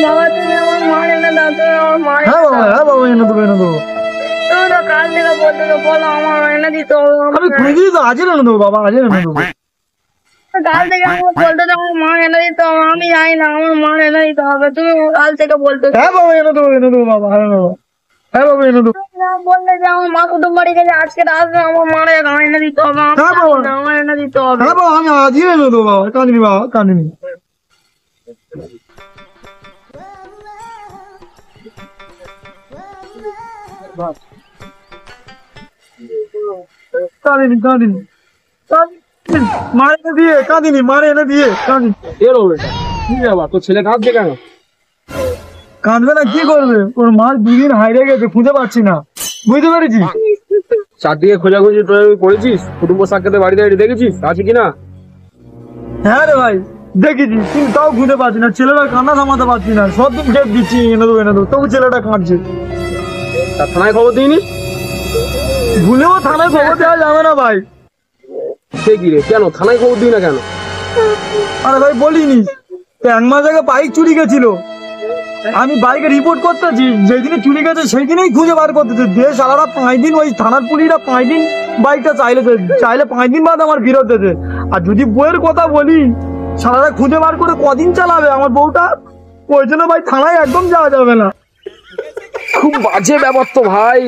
বাবা তুমি আমার মা এনে দাও, তুমি আমার মা হ্যাঁ বাবা, হ্যাঁ বাবা, এনে দেবো, এনে দেবো। তুমি তো কাল থেকে বলতে তো বলো আমার এনে দিতে হবে। আমি খুঁজেই তো আজই এনে দেবো বাবা, আজই এনে দেবো। কাল থেকে আমাকে বলতে তো আমার মা এনে দিতে হবে, আমি জানি না আমার মা এনে দিতে হবে, তুমি কাল থেকে বলতে হ্যাঁ বাবা, এনে দেবো, এনে দেবো বাবা, এনে দেবো। হ্যাঁ বাবা, এনে দেবো। বললে যে আমার মা কুটুম বাড়ি গেছে, আজকে আসবে আমার মা এনে দিতে হবে, হ্যাঁ বাবা, আমার এনে দিতে হবে। হ্যাঁ বাবা, আমি আজই এনে দেবো বাবা, কাঁদিনি বাবা, কাঁদিনি। কাঁদিনি, কাঁদিনি, কাঁদিনি, মারে এনে দিয়ে কাঁদিনি, মারে এনে দিয়ে কাঁদিনি। এর হবে কি ব্যাপার, তোর ছেলে কাঁদছে কেন? কাঁদবে না, কি করবে? ওর মা দুদিন হারিয়ে গেছে, খুঁজে পাচ্ছি না, বুঝতে পেরেছি। চারদিকে খোঁজাখুঁজি করেছিস? কুটুম্ব সাক্ষাতে বাড়িতে দেখেছিস আছে কিনা? হ্যাঁ রে ভাই, দেখেছি, কিন্তু তাও খুঁজে পাচ্ছি না। ছেলেটা কান্না থামাতে পারছি না, সব দিন ডেট দিচ্ছি, এনে দেবো, এনে দেবো, তবু ছেলেটা কাঁদছে। তার থানায় খবর দিইনি? ভুলেও থানায় খবর দেওয়া যাবে না ভাই। সে কি রে, কেন থানায় খবর দিই না কেন? আরে ভাই বলিনি, 1 মাস আগে বাইক চুরি গেছিল, আমি বাইকে রিপোর্ট করতেছি, যেদিনে চুরি গেছে সেই দিনেই খুঁজে বার করতেছে। দেশ আলাদা 5 দিন, ওই থানার পুলিশরা 5 দিন বাইকটা চাইলে 5 দিন বাদ আমার ফেরত দিতে। আর যদি বউয়ের কথা বলি, সারাটা খুঁজে বার করে কদিন চালাবে আমার বউটা? ওই জন্য ভাই থানায় একদম যাওয়া যাবে না। খুব বাজে ব্যাপার তো ভাই।